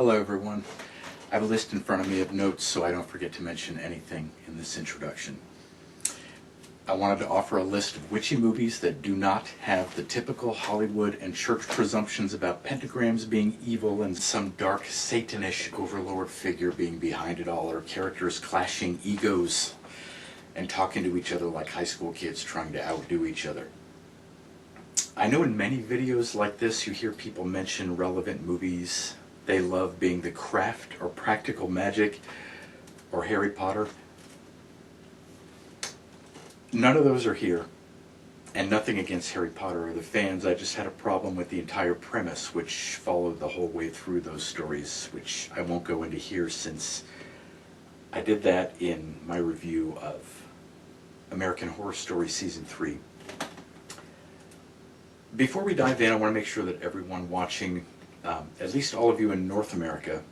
Hello everyone. I have a list in front of me of notes so I don't forget to mention anything in this introduction. I wanted to offer a list of witchy movies that do not have the typical Hollywood and church presumptions about pentagrams being evil and some dark satanish overlord figure being behind it all, or characters clashing egos and talking to each other like high school kids trying to outdo each other. I know in many videos like this you hear people mention relevant movies they love being The Craft or Practical Magic or Harry Potter. None of those are here, and nothing against Harry Potter or the fans. I just had a problem with the entire premise, which followed the whole way through those stories, which I won't go into here since I did that in my review of American Horror Story Season 3. Before we dive in, I want to make sure that everyone watching, at least all of you in North America,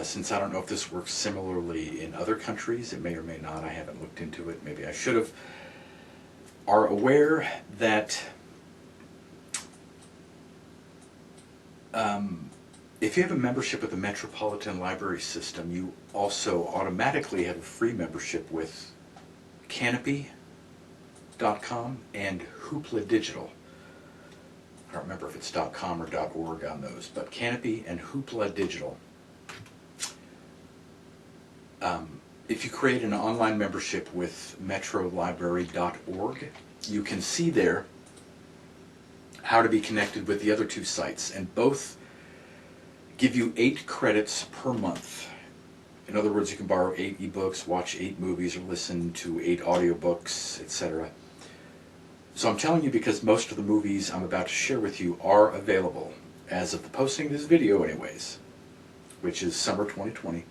since I don't know if this works similarly in other countries, it may or may not, I haven't looked into it, maybe I should have, are aware that if you have a membership with the Metropolitan Library System, you also automatically have a free membership with Canopy.com and Hoopla Digital. I don't remember if it's .com or .org on those, but Canopy and Hoopla Digital. If you create an online membership with metrolibrary.org, you can see there how to be connected with the other two sites, and both give you 8 credits per month. In other words, you can borrow 8 ebooks, watch 8 movies, or listen to 8 audiobooks, etc. So I'm telling you because most of the movies I'm about to share with you are available, as of the posting of this video anyways, which is summer 2020,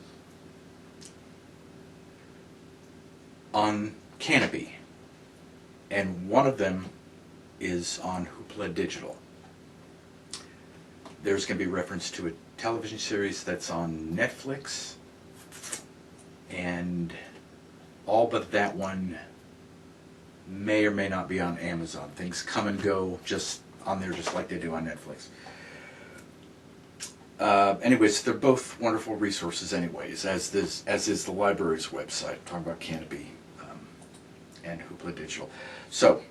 on Canopy. And one of them is on Hoopla Digital. There's going to be reference to a television series that's on Netflix, and all but that one may or may not be on Amazon. Things come and go just on there just like they do on Netflix. Anyways, they're both wonderful resources anyways, as is the library's website. I'm talking about Canopy and Hoopla Digital. So,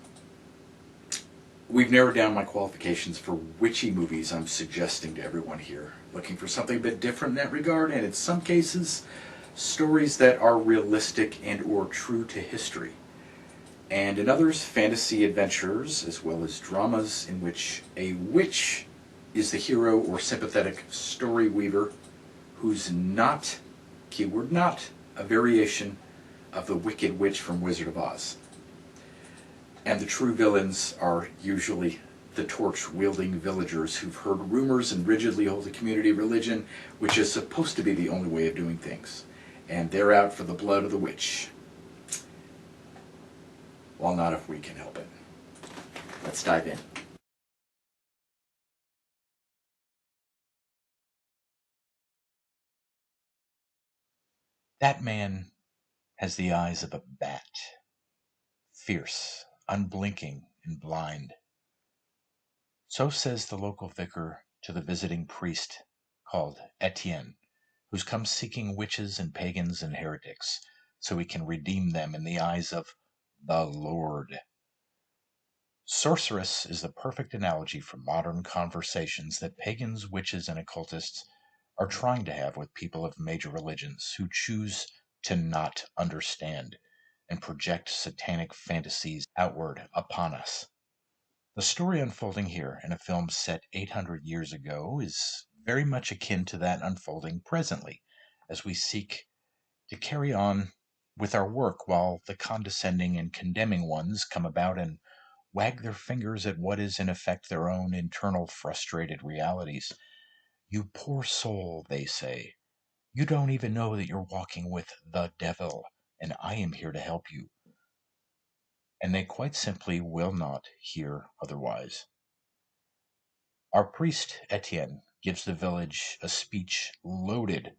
we've narrowed down my qualifications for witchy movies I'm suggesting to everyone here. Looking for something a bit different in that regard, and in some cases, stories that are realistic and or true to history. And in others, fantasy adventures, as well as dramas in which a witch is the hero or sympathetic story weaver who's not, keyword not, a variation of the Wicked Witch from Wizard of Oz. And the true villains are usually the torch-wielding villagers who've heard rumors and rigidly hold a community religion, which is supposed to be the only way of doing things. And they're out for the blood of the witch. Well, not if we can help it. Let's dive in. That man has the eyes of a bat, fierce, unblinking, and blind. So says the local vicar to the visiting priest called Etienne, who's come seeking witches and pagans and heretics, so he can redeem them in the eyes of the Lord. Sorceress is the perfect analogy for modern conversations that pagans, witches, and occultists are trying to have with people of major religions who choose to not understand and project satanic fantasies outward upon us. The story unfolding here in a film set 800 years ago is very much akin to that unfolding presently, as we seek to carry on with our work while the condescending and condemning ones come about and wag their fingers at what is in effect their own internal frustrated realities. You poor soul, they say. You don't even know that you're walking with the devil, and I am here to help you. And they quite simply will not hear otherwise. Our priest, Etienne, gives the village a speech loaded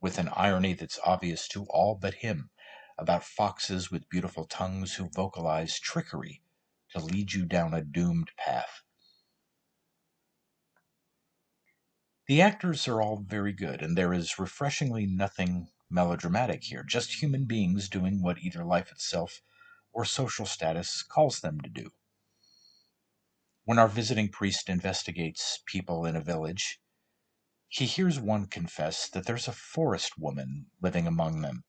with an irony that's obvious to all but him about foxes with beautiful tongues who vocalize trickery to lead you down a doomed path. The actors are all very good, and there is refreshingly nothing melodramatic here, just human beings doing what either life itself or social status calls them to do. When our visiting priest investigates people in a village, he hears one confess that there's a forest woman living among them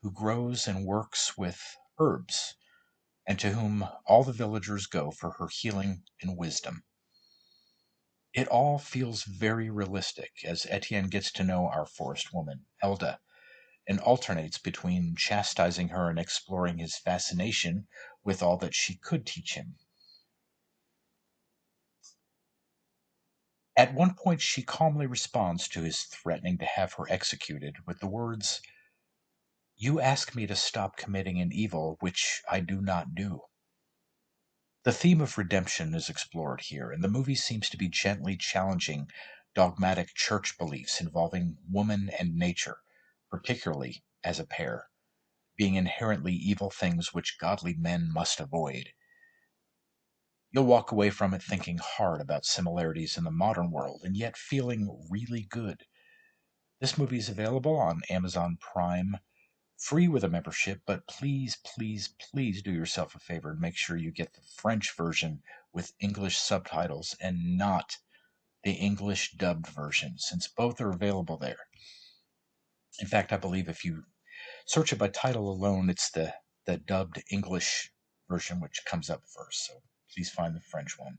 who grows and works with herbs, and to whom all the villagers go for her healing and wisdom. It all feels very realistic as Etienne gets to know our forest woman, Elda, and alternates between chastising her and exploring his fascination with all that she could teach him. At one point, she calmly responds to his threatening to have her executed with the words, "You ask me to stop committing an evil which I do not do." The theme of redemption is explored here, and the movie seems to be gently challenging dogmatic church beliefs involving woman and nature, particularly as a pair, being inherently evil things which godly men must avoid. You'll walk away from it thinking hard about similarities in the modern world and yet feeling really good. This movie is available on Amazon Prime, free with a membership, but please, please, please do yourself a favor and make sure you get the French version with English subtitles and not the English dubbed version, since both are available there. In fact, I believe if you search it by title alone, it's the dubbed English version which comes up first. So please find the French one.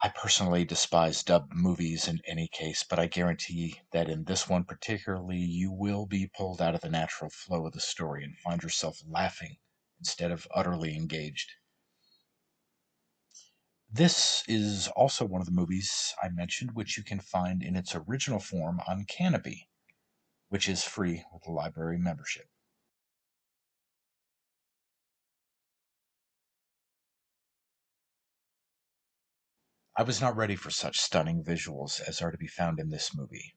I personally despise dubbed movies in any case, but I guarantee that in this one particularly, you will be pulled out of the natural flow of the story and find yourself laughing instead of utterly engaged. This is also one of the movies I mentioned, which you can find in its original form on Canopy, which is free with a library membership. I was not ready for such stunning visuals as are to be found in this movie.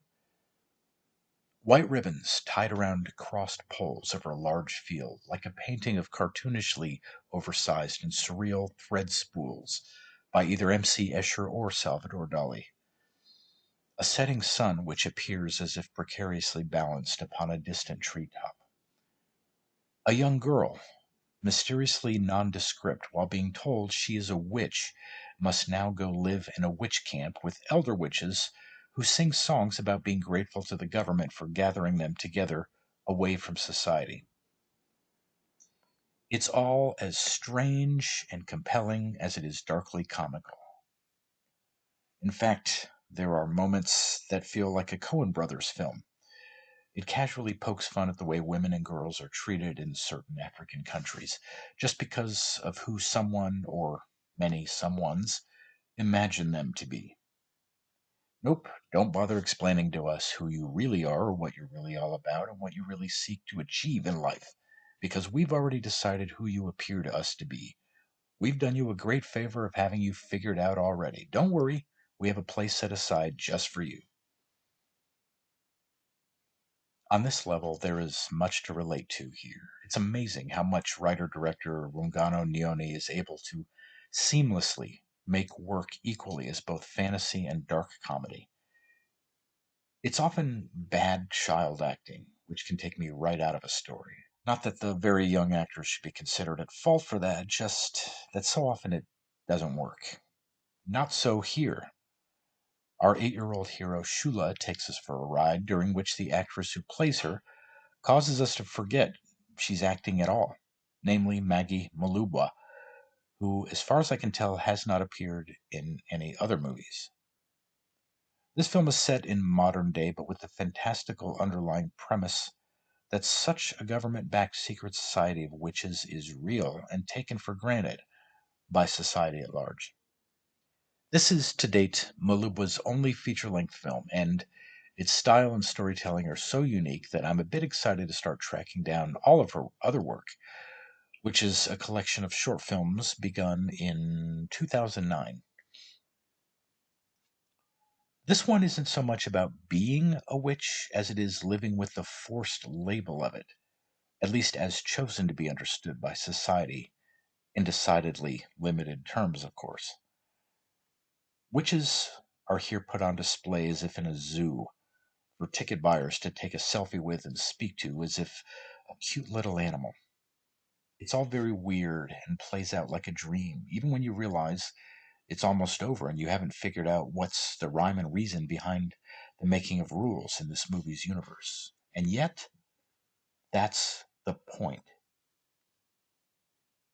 White ribbons tied around crossed poles over a large field, like a painting of cartoonishly oversized and surreal thread spools by either M.C. Escher or Salvador Dali. A setting sun which appears as if precariously balanced upon a distant treetop. A young girl, mysteriously nondescript, while being told she is a witch, must now go live in a witch camp with elder witches who sing songs about being grateful to the government for gathering them together away from society. It's all as strange and compelling as it is darkly comical. In fact, there are moments that feel like a Coen Brothers film. It casually pokes fun at the way women and girls are treated in certain African countries, just because of who someone, or many someones, imagine them to be. Nope, don't bother explaining to us who you really are, or what you're really all about, and what you really seek to achieve in life, because we've already decided who you appear to us to be. We've done you a great favor of having you figured out already. Don't worry, we have a place set aside just for you. On this level, there is much to relate to here. It's amazing how much writer director Rungano Nioni is able to seamlessly make work equally as both fantasy and dark comedy. It's often bad child acting, which can take me right out of a story. Not that the very young actors should be considered at fault for that, just that so often it doesn't work. Not so here. Our 8-year-old hero Shula takes us for a ride, during which the actress who plays her causes us to forget she's acting at all, namely Maggie Malubwa, who, as far as I can tell, has not appeared in any other movies. This film is set in modern day, but with the fantastical underlying premise that such a government backed secret society of witches is real and taken for granted by society at large. This is, to date, Malubwa's only feature length film, and its style and storytelling are so unique that I'm a bit excited to start tracking down all of her other work, which is a collection of short films begun in 2009. This one isn't so much about being a witch as it is living with the forced label of it, at least as chosen to be understood by society, in decidedly limited terms, of course. Witches are here put on display as if in a zoo for ticket buyers to take a selfie with and speak to as if a cute little animal. It's all very weird and plays out like a dream, even when you realize it's almost over and you haven't figured out what's the rhyme and reason behind the making of rules in this movie's universe. And yet, that's the point.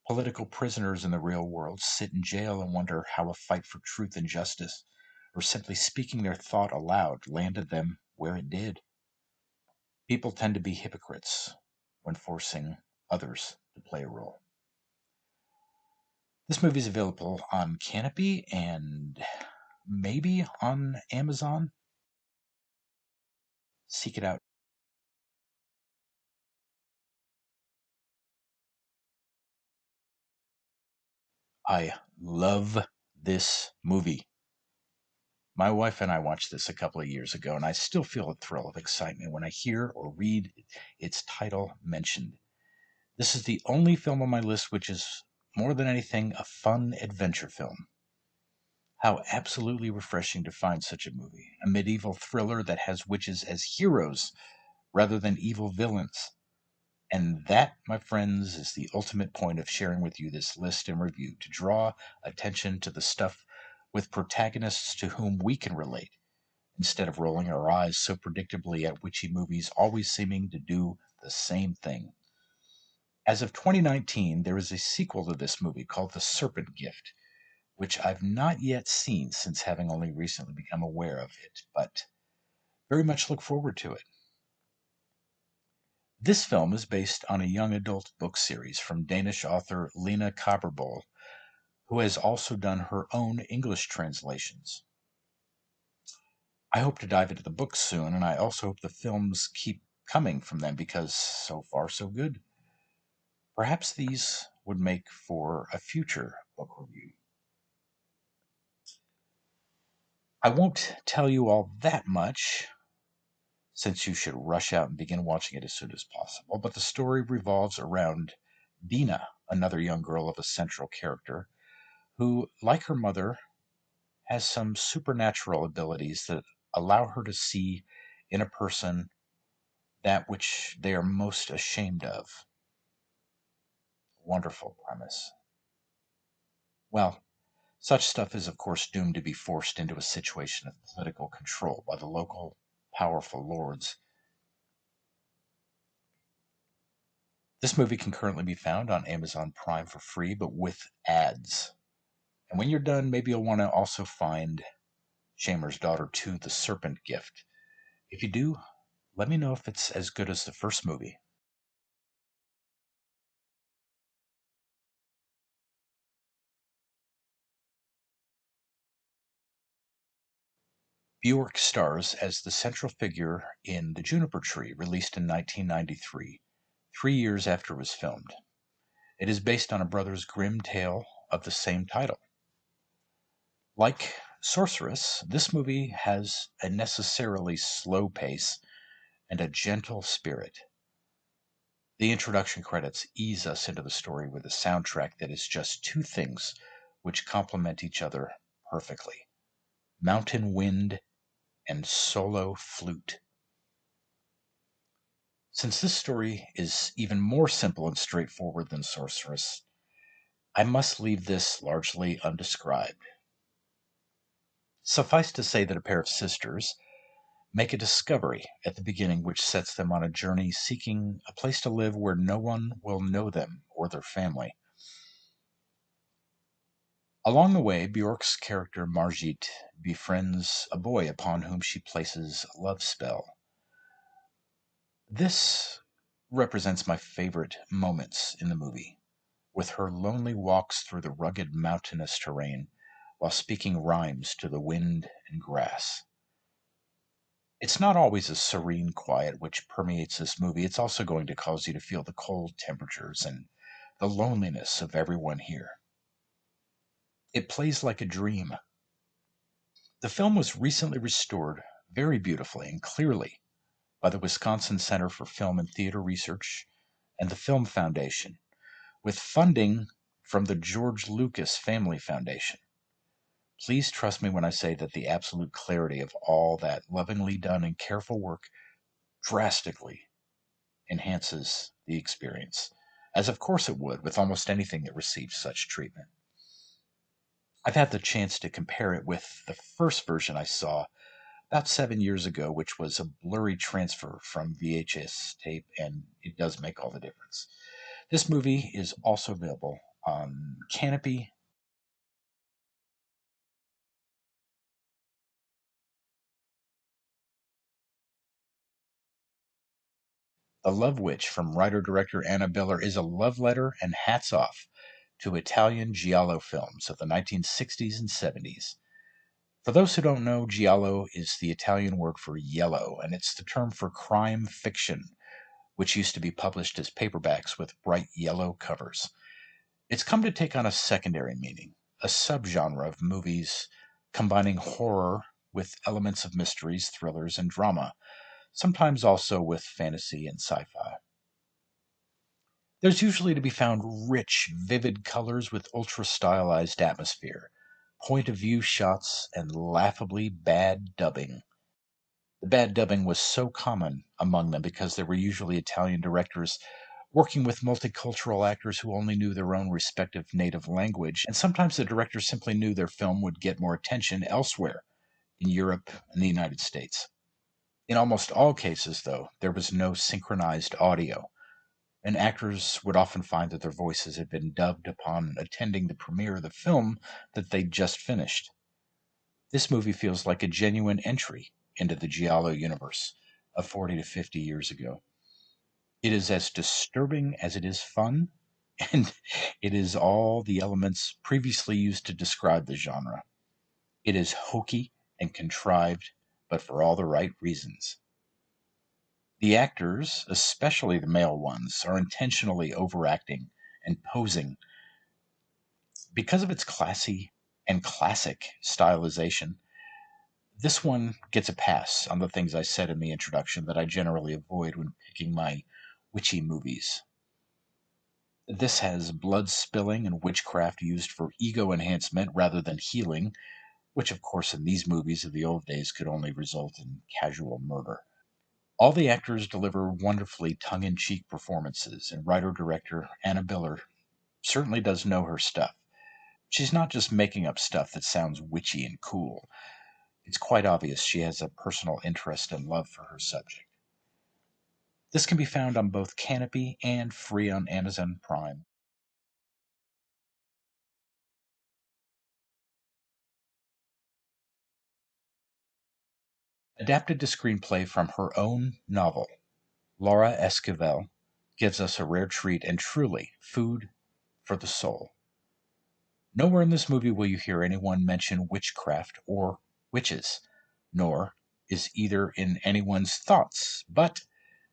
Political prisoners in the real world sit in jail and wonder how a fight for truth and justice, or simply speaking their thought aloud, landed them where it did. People tend to be hypocrites when forcing others to play a role. This movie is available on Canopy and maybe on Amazon. Seek it out. I love this movie. My wife and I watched this a couple of years ago, and I still feel a thrill of excitement when I hear or read its title mentioned. This is the only film on my list which is, more than anything, a fun adventure film. How absolutely refreshing to find such a movie. A medieval thriller that has witches as heroes rather than evil villains. And that, my friends, is the ultimate point of sharing with you this list and review, to draw attention to the stuff with protagonists to whom we can relate, instead of rolling our eyes so predictably at witchy movies always seeming to do the same thing. As of 2019, there is a sequel to this movie called The Serpent Gift, which I've not yet seen since having only recently become aware of it, but very much look forward to it. This film is based on a young adult book series from Danish author Lena Kaaberbøl, who has also done her own English translations. I hope to dive into the books soon, and I also hope the films keep coming from them because so far so good. Perhaps these would make for a future book review. I won't tell you all that much, since you should rush out and begin watching it as soon as possible, but the story revolves around Dina, another young girl of a central character, who, like her mother, has some supernatural abilities that allow her to see in a person that which they are most ashamed of. Wonderful premise. Well, such stuff is, of course, doomed to be forced into a situation of political control by the local powerful lords. This movie can currently be found on Amazon Prime for free, but with ads. And when you're done, maybe you'll want to also find Shamer's Daughter 2, The Serpent Gift. If you do, let me know if it's as good as the first movie. Bjork stars as the central figure in The Juniper Tree, released in 1993, 3 years after it was filmed. It is based on a Brothers Grimm tale of the same title. Like Sorceress, this movie has a necessarily slow pace and a gentle spirit. The introduction credits ease us into the story with a soundtrack that is just two things which complement each other perfectly: mountain wind and solo flute. Since this story is even more simple and straightforward than Sorceress, I must leave this largely undescribed. Suffice to say that a pair of sisters make a discovery at the beginning which sets them on a journey seeking a place to live where no one will know them or their family. Along the way, Bjork's character Margit befriends a boy upon whom she places a love spell. This represents my favorite moments in the movie, with her lonely walks through the rugged mountainous terrain while speaking rhymes to the wind and grass. It's not always a serene quiet which permeates this movie. It's also going to cause you to feel the cold temperatures and the loneliness of everyone here. It plays like a dream. The film was recently restored very beautifully and clearly by the Wisconsin Center for Film and Theater Research and the Film Foundation, with funding from the George Lucas Family Foundation. Please trust me when I say that the absolute clarity of all that lovingly done and careful work drastically enhances the experience, as of course it would with almost anything that receives such treatment. I've had the chance to compare it with the first version I saw about 7 years ago, which was a blurry transfer from VHS tape, and it does make all the difference. This movie is also available on Canopy. The Love Witch from writer director Anna Biller is a love letter and hats off to Italian giallo films of the 1960s and 70s. For those who don't know, giallo is the Italian word for yellow, and it's the term for crime fiction, which used to be published as paperbacks with bright yellow covers. It's come to take on a secondary meaning, a subgenre of movies combining horror with elements of mysteries, thrillers, and drama, sometimes also with fantasy and sci fi. There's usually to be found rich, vivid colors with ultra stylized atmosphere, point of view shots, and laughably bad dubbing. The bad dubbing was so common among them because they were usually Italian directors working with multicultural actors who only knew their own respective native language, and sometimes the directors simply knew their film would get more attention elsewhere in Europe and the United States. In almost all cases, though, there was no synchronized audio, and actors would often find that their voices had been dubbed upon attending the premiere of the film that they'd just finished. This movie feels like a genuine entry into the Giallo universe of 40 to 50 years ago. It is as disturbing as it is fun, and it is all the elements previously used to describe the genre. It is hokey and contrived, but for all the right reasons. The actors, especially the male ones, are intentionally overacting and posing because of its classy and classic stylization. This one gets a pass on the things I said in the introduction that I generally avoid when picking my witchy movies. This has blood spilling and witchcraft used for ego enhancement rather than healing, which, of course, in these movies of the old days could only result in casual murder. All the actors deliver wonderfully tongue in cheek performances, and writer director Anna Biller certainly does know her stuff. She's not just making up stuff that sounds witchy and cool. It's quite obvious she has a personal interest and love for her subject. This can be found on both Canopy and free on Amazon Prime. Adapted to screenplay from her own novel, Laura Esquivel gives us a rare treat and truly food for the soul. Nowhere in this movie will you hear anyone mention witchcraft or witches, nor is either in anyone's thoughts. But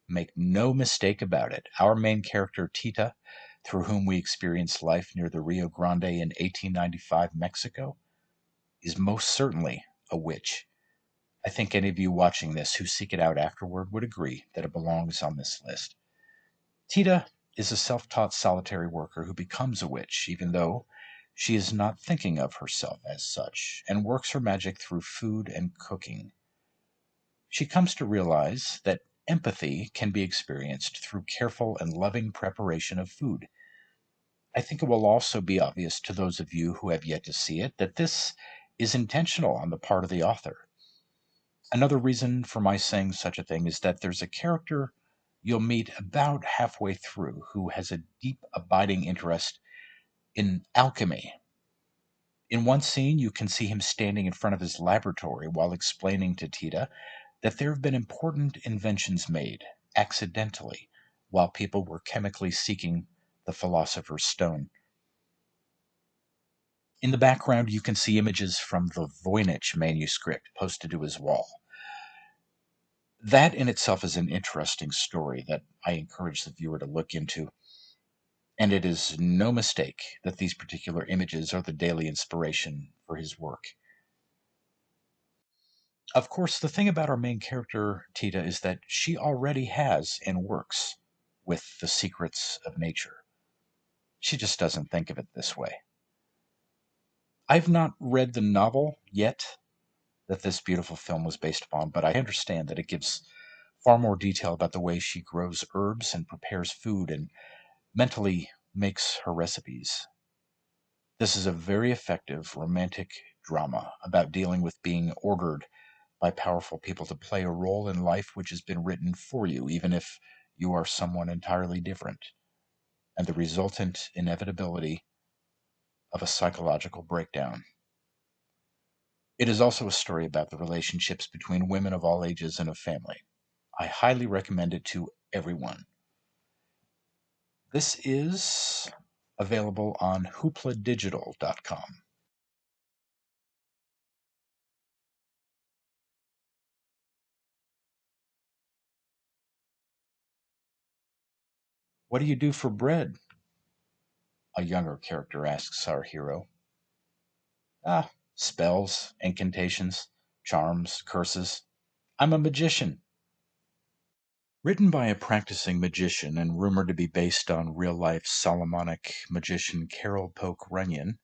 make no mistake about it, our main character, Tita, through whom we experience life near the Rio Grande in 1895 Mexico, is most certainly a witch. I think any of you watching this who seek it out afterward would agree that it belongs on this list. Tita is a self taught solitary worker who becomes a witch, even though she is not thinking of herself as such, and works her magic through food and cooking. She comes to realize that empathy can be experienced through careful and loving preparation of food. I think it will also be obvious to those of you who have yet to see it that this is intentional on the part of the author. Another reason for my saying such a thing is that there's a character you'll meet about halfway through who has a deep, abiding interest in alchemy. In one scene, you can see him standing in front of his laboratory while explaining to Tita that there have been important inventions made accidentally while people were chemically seeking the philosopher's stone. In the background, you can see images from the Voynich manuscript posted to his wall. That in itself is an interesting story that I encourage the viewer to look into. And it is no mistake that these particular images are the daily inspiration for his work. Of course, the thing about our main character, Tita, is that she already has and works with the secrets of nature. She just doesn't think of it this way. I've not read the novel yet that this beautiful film was based upon, but I understand that it gives far more detail about the way she grows herbs and prepares food and mentally makes her recipes. This is a very effective romantic drama about dealing with being ordered by powerful people to play a role in life which has been written for you, even if you are someone entirely different, and the resultant inevitability of a psychological breakdown. It is also a story about the relationships between women of all ages in a family. I highly recommend it to everyone. This is available on hoopladigital.com. What do you do for bread? A younger character asks our hero. Ah, spells, incantations, charms, curses. I'm a magician. Written by a practicing magician and rumored to be based on real life Solomonic magician Carol Poke Runyon,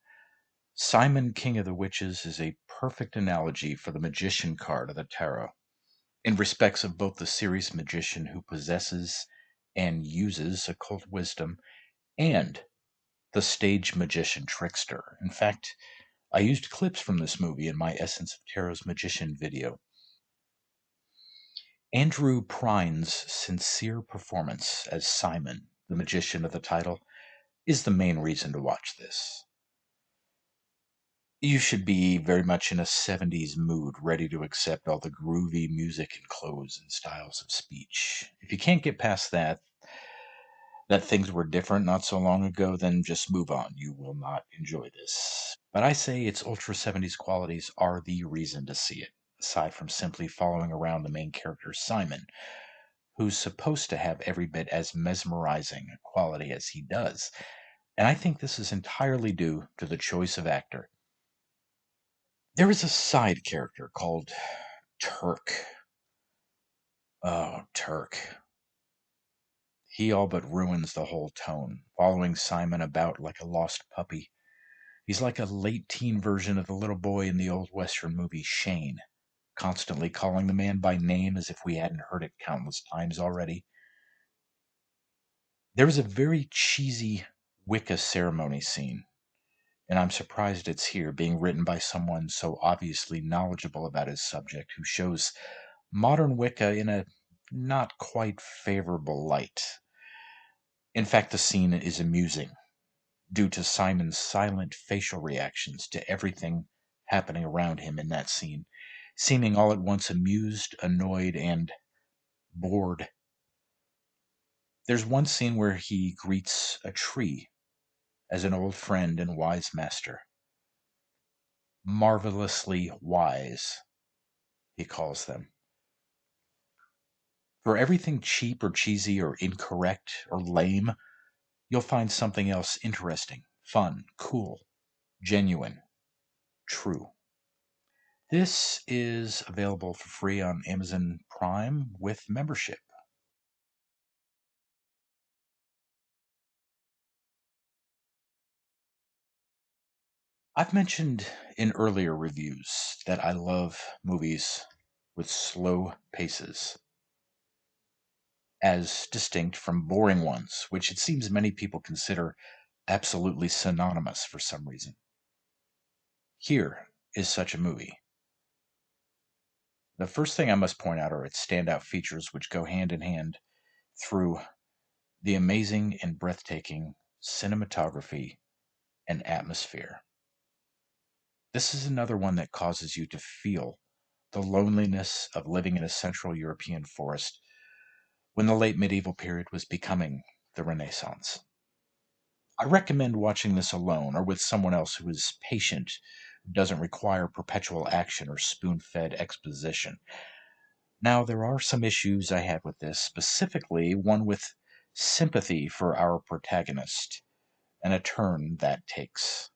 Simon King of the Witches is a perfect analogy for the magician card of the tarot, in respects of both the serious magician who possesses and uses occult wisdom and the stage magician trickster. In fact, I used clips from this movie in my Essence of Tarot's Magician video. Andrew Prine's sincere performance as Simon, the magician of the title, is the main reason to watch this. You should be very much in a 70s mood, ready to accept all the groovy music and clothes and styles of speech. If you can't get past that things were different not so long ago, then just move on. You will not enjoy this. But I say its Ultra 70s qualities are the reason to see it, aside from simply following around the main character, Simon, who's supposed to have every bit as mesmerizing a quality as he does. And I think this is entirely due to the choice of actor. There is a side character called Turk. Oh, Turk. He all but ruins the whole tone, following Simon about like a lost puppy. He's like a late teen version of the little boy in the old Western movie Shane, constantly calling the man by name as if we hadn't heard it countless times already. There is a very cheesy Wicca ceremony scene, and I'm surprised it's here, being written by someone so obviously knowledgeable about his subject, who shows modern Wicca in a not quite favorable light. In fact, the scene is amusing due to Simon's silent facial reactions to everything happening around him in that scene, seeming all at once amused, annoyed, and bored. There's one scene where he greets a tree as an old friend and wise master. Marvelously wise, he calls them. For everything cheap or cheesy or incorrect or lame, you'll find something else interesting, fun, cool, genuine, true. This is available for free on Amazon Prime with membership. I've mentioned in earlier reviews that I love movies with slow paces, as distinct from boring ones, which it seems many people consider absolutely synonymous for some reason. Here is such a movie. The first thing I must point out are its standout features, which go hand in hand through the amazing and breathtaking cinematography and atmosphere. This is another one that causes you to feel the loneliness of living in a Central European forest when the late medieval period was becoming the Renaissance. I recommend watching this alone or with someone else who is patient, who doesn't require perpetual action or spoon fed exposition. Now, there are some issues I had with this, specifically one with sympathy for our protagonist and a turn that takes.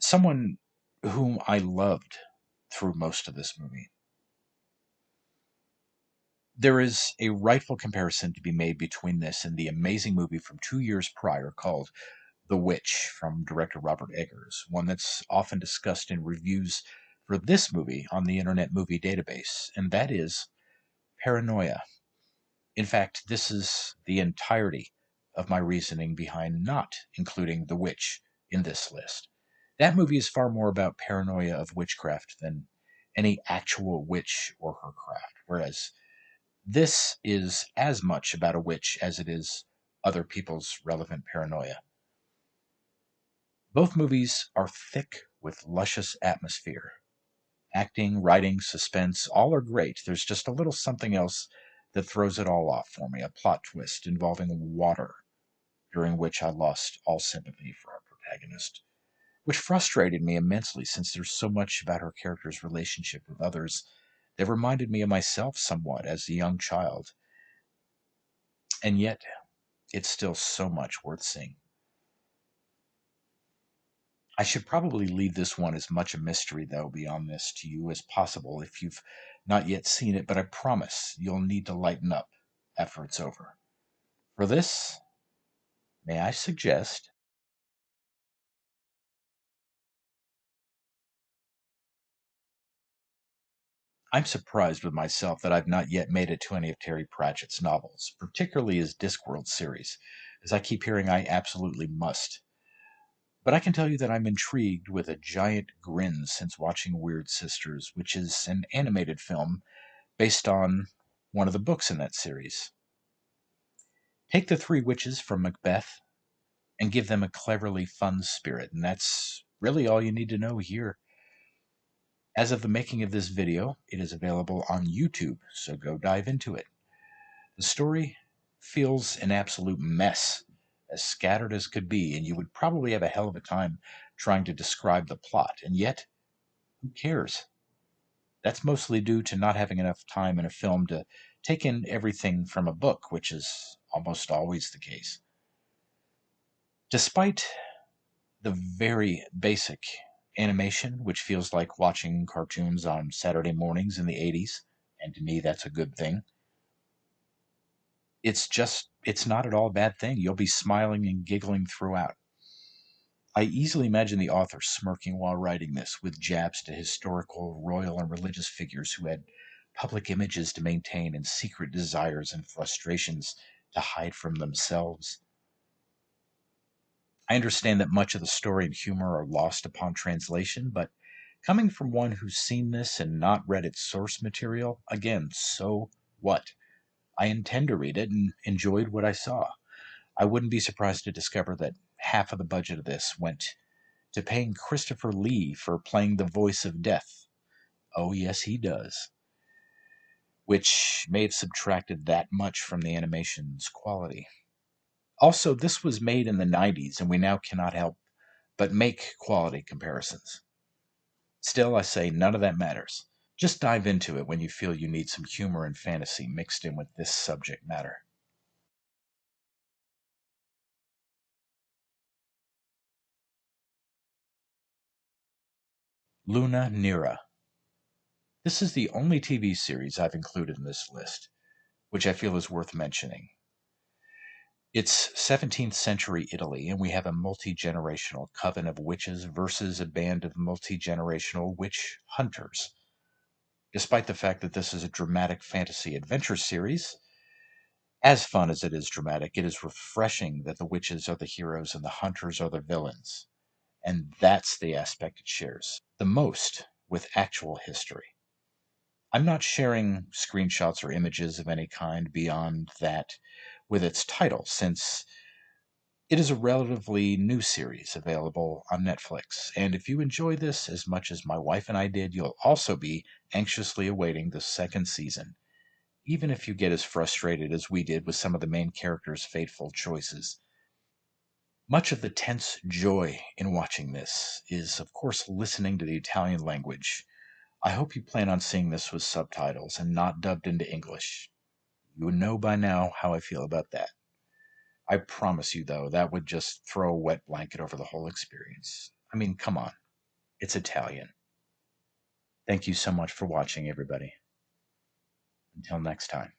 Someone whom I loved through most of this movie. There is a rightful comparison to be made between this and the amazing movie from 2 years prior called The Witch from director Robert Eggers, one that's often discussed in reviews for this movie on the Internet Movie Database, and that is Paranoia. In fact, this is the entirety of my reasoning behind not including The Witch in this list. That movie is far more about paranoia of witchcraft than any actual witch or her craft, whereas this is as much about a witch as it is other people's relevant paranoia. Both movies are thick with luscious atmosphere. Acting, writing, suspense, all are great. There's just a little something else that throws it all off for me, a plot twist involving water, during which I lost all sympathy for our protagonist, which frustrated me immensely since there's so much about her character's relationship with others that reminded me of myself somewhat as a young child, and yet it's still so much worth seeing. I should probably leave this one as much a mystery, though, beyond this to you as possible if you've not yet seen it, but I promise you'll need to lighten up after it's over. For this, may I suggest? I'm surprised with myself that I've not yet made it to any of Terry Pratchett's novels, particularly his Discworld series, as I keep hearing I absolutely must. But I can tell you that I'm intrigued with a giant grin since watching Weird Sisters, which is an animated film based on one of the books in that series. Take the three witches from Macbeth and give them a cleverly fun spirit, and that's really all you need to know here. As of the making of this video, it is available on YouTube, so go dive into it. The story feels an absolute mess, as scattered as could be, and you would probably have a hell of a time trying to describe the plot, and yet, who cares? That's mostly due to not having enough time in a film to take in everything from a book, which is almost always the case. Despite the very basic animation, which feels like watching cartoons on Saturday mornings in the 80s, and to me that's a good thing, it's not at all a bad thing. You'll be smiling and giggling throughout. I easily imagine the author smirking while writing this, with jabs to historical, royal, and religious figures who had public images to maintain and secret desires and frustrations to hide from themselves. I understand that much of the story and humor are lost upon translation, but coming from one who's seen this and not read its source material, again, so what? I intend to read it and enjoyed what I saw. I wouldn't be surprised to discover that half of the budget of this went to paying Christopher Lee for playing the voice of death. Oh, yes, he does. Which may have subtracted that much from the animation's quality. Also, this was made in the 90s, and we now cannot help but make quality comparisons. Still, I say none of that matters. Just dive into it when you feel you need some humor and fantasy mixed in with this subject matter. Luna Neera. This is the only TV series I've included in this list, which I feel is worth mentioning. It's 17th century Italy, and we have a multi generational coven of witches versus a band of multi generational witch hunters. Despite the fact that this is a dramatic fantasy adventure series, as fun as it is dramatic, it is refreshing that the witches are the heroes and the hunters are the villains. And that's the aspect it shares the most with actual history. I'm not sharing screenshots or images of any kind beyond that with its title, since it is a relatively new series available on Netflix. And if you enjoy this as much as my wife and I did, you'll also be anxiously awaiting the second season, even if you get as frustrated as we did with some of the main characters' fateful choices. Much of the tense joy in watching this is, of course, listening to the Italian language. I hope you plan on seeing this with subtitles and not dubbed into English. You know by now how I feel about that. I promise you, though, that would just throw a wet blanket over the whole experience. I mean, come on. It's Italian. Thank you so much for watching, everybody. Until next time.